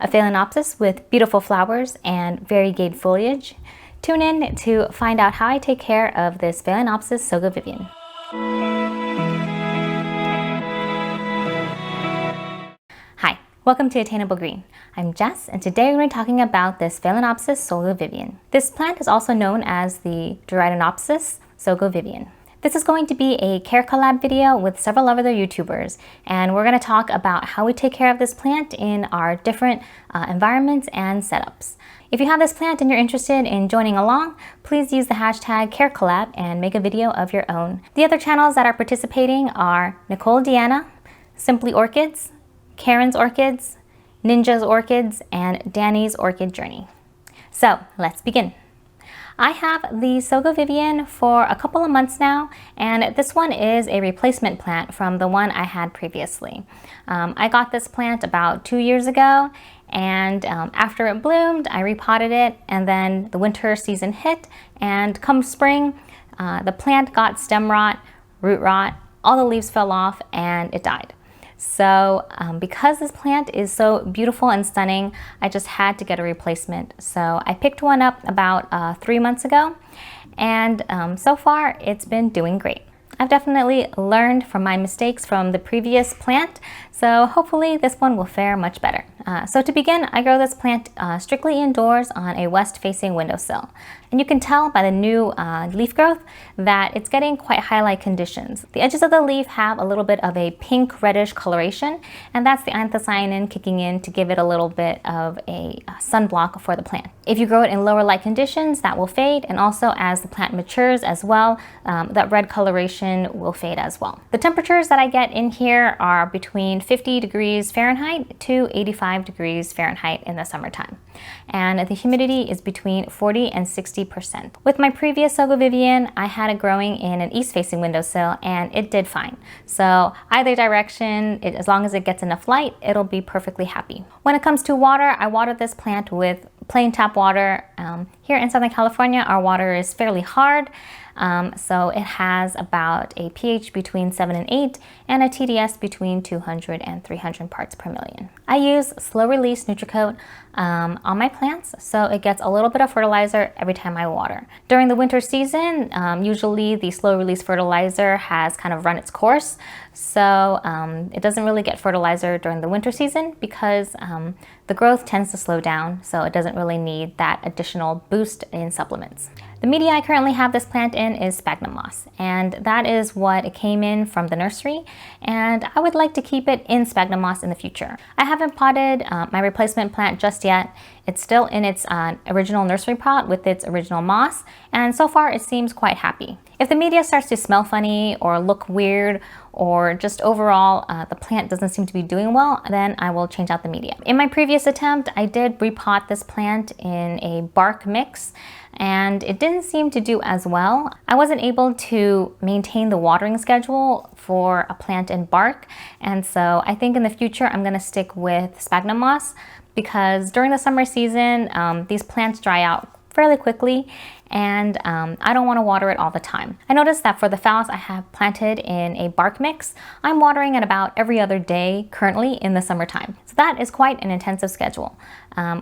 a Phalaenopsis with beautiful flowers and variegated foliage. Tune in to find out how I take care of this Phalaenopsis Sogo Vivien. Hi, welcome to Attainable Green. I'm Jess, and today we're going to be talking about this Phalaenopsis Sogo Vivien. This plant is also known as the Doritaenopsis Sogo Vivien. This is going to be a Care Collab video with several other YouTubers, and we're going to talk about how we take care of this plant in our different environments and setups. If you have this plant and you're interested in joining along, please use the hashtag Care Collab and make a video of your own. The other channels that are participating are Nicole Deanna, Simply Orchids, Karen's Orchids, Ninja's Orchids, and Danny's Orchid Journey. So let's begin. I have the Sogo Vivien for a couple of months now, and this one is a replacement plant from the one I had previously. I got this plant about 2 years ago, and after it bloomed, I repotted it, and then the winter season hit, and come spring, the plant got stem rot, root rot, all the leaves fell off, and it died. So because this plant is so beautiful and stunning, I just had to get a replacement. So I picked one up about 3 months ago, and so far it's been doing great. I've definitely learned from my mistakes from the previous plant, so hopefully this one will fare much better. So to begin, I grow this plant strictly indoors on a west-facing windowsill. And you can tell by the new leaf growth that it's getting quite highlight conditions. The edges of the leaf have a little bit of a pink reddish coloration, and that's the anthocyanin kicking in to give it a little bit of a sunblock for the plant. If you grow it in lower light conditions, that will fade, and also as the plant matures as well, that red coloration will fade as well. The temperatures that I get in here are between 50 degrees Fahrenheit to 85 degrees Fahrenheit in the summertime. And the humidity is between 40 and 60%. With my previous Sogo Vivien, I had it growing in an east-facing windowsill, and it did fine. So either direction, as long as it gets enough light, it'll be perfectly happy. When it comes to water, I water this plant with plain tap water. Here in Southern California, our water is fairly hard. So it has about a pH between 7 and 8 and a TDS between 200 and 300 parts per million. I use slow release NutriCoat on my plants, so it gets a little bit of fertilizer every time I water. During the winter season, usually the slow release fertilizer has kind of run its course, so it doesn't really get fertilizer during the winter season because the growth tends to slow down, so it doesn't really need that additional boost in supplements. The media I currently have this plant in is sphagnum moss, and that is what it came in from the nursery, and I would like to keep it in sphagnum moss in the future. I haven't potted my replacement plant just yet. It's still in its original nursery pot with its original moss, and so far it seems quite happy. If the media starts to smell funny or look weird, or just overall the plant doesn't seem to be doing well, then I will change out the media. In my previous attempt, I did repot this plant in a bark mix, and it didn't seem to do as well. I wasn't able to maintain the watering schedule for a plant in bark, and so I think in the future I'm going to stick with sphagnum moss, because during the summer season these plants dry out fairly quickly, and I don't want to water it all the time. I noticed that for the phals I have planted in a bark mix, I'm watering it about every other day currently in the summertime. So that is quite an intensive schedule.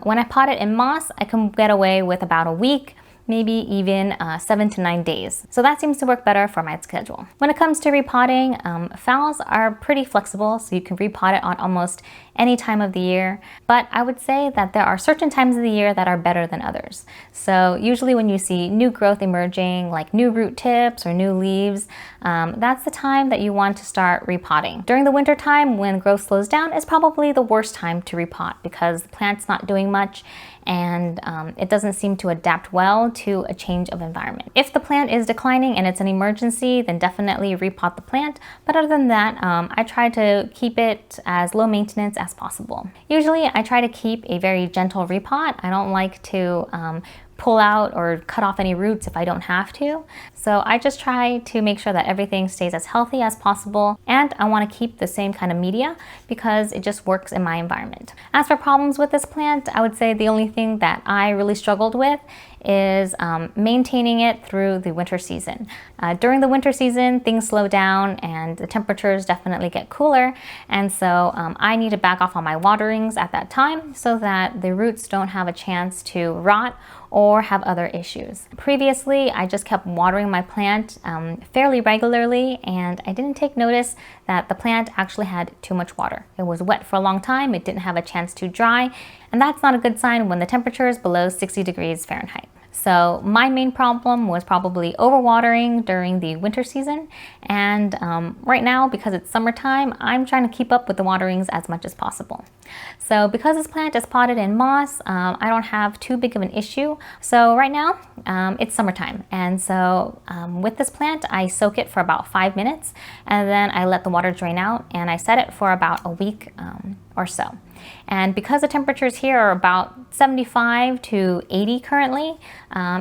When I pot it in moss, I can get away with about a week, maybe even 7 to 9 days. So that seems to work better for my schedule. When it comes to repotting, phals are pretty flexible, so you can repot it on almost any time of the year. But I would say that there are certain times of the year that are better than others. So usually when you see new growth emerging, like new root tips or new leaves, that's the time that you want to start repotting. During the winter time, when growth slows down, is probably the worst time to repot because the plant's not doing much, and it doesn't seem to adapt well to a change of environment. If the plant is declining and it's an emergency, then definitely repot the plant. But other than that, I try to keep it as low maintenance as possible. Usually I try to keep a very gentle repot. I don't like to pull out or cut off any roots if I don't have to. So I just try to make sure that everything stays as healthy as possible, and I want to keep the same kind of media because it just works in my environment. As for problems with this plant, I would say the only thing that I really struggled with is maintaining it through the winter season. During the winter season, things slow down and the temperatures definitely get cooler, and so I need to back off on my waterings at that time so that the roots don't have a chance to rot or have other issues. Previously, I just kept watering my plant fairly regularly, and I didn't take notice that the plant actually had too much water. It was wet for a long time, it didn't have a chance to dry, and that's not a good sign when the temperature is below 60 degrees Fahrenheit. So my main problem was probably overwatering during the winter season, and right now, because it's summertime, I'm trying to keep up with the waterings as much as possible. So because this plant is potted in moss, I don't have too big of an issue. So right now, it's summertime, and so with this plant, I soak it for about 5 minutes, and then I let the water drain out, and I set it for about a week or so. And because the temperatures here are about 75 to 80 currently,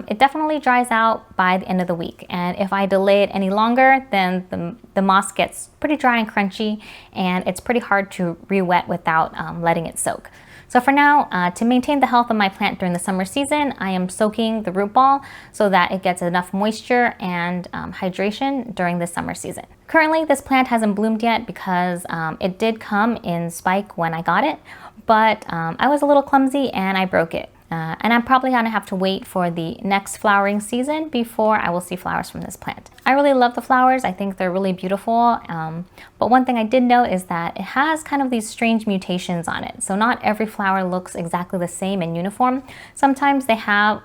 it definitely dries out by the end of the week. And if I delay it any longer, then the moss gets pretty dry and crunchy, and it's pretty hard to re-wet without letting it soak. So for now, to maintain the health of my plant during the summer season, I am soaking the root ball so that it gets enough moisture and hydration during the summer season. Currently, this plant hasn't bloomed yet because it did come in spike when I got it, but I was a little clumsy and I broke it. And I'm probably gonna have to wait for the next flowering season before I will see flowers from this plant. I really love the flowers. I think they're really beautiful. But one thing I did note is that it has kind of these strange mutations on it. So not every flower looks exactly the same and uniform. Sometimes they have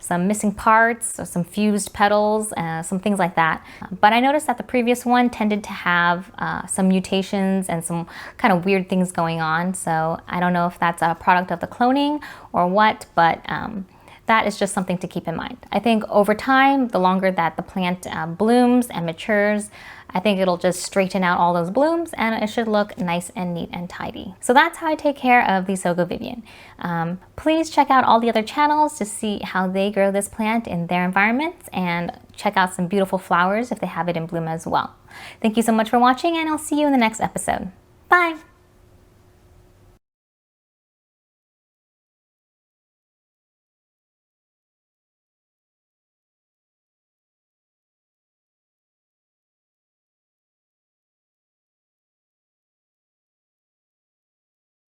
some missing parts or some fused petals, some things like that. But I noticed that the previous one tended to have some mutations and some kind of weird things going on. So I don't know if that's a product of the cloning or what, but that is just something to keep in mind. I think over time, the longer that the plant blooms and matures, I think it'll just straighten out all those blooms and it should look nice and neat and tidy. So that's how I take care of the Sogo Vivien. Please check out all the other channels to see how they grow this plant in their environments, and check out some beautiful flowers if they have it in bloom as well. Thank you so much for watching, and I'll see you in the next episode. Bye!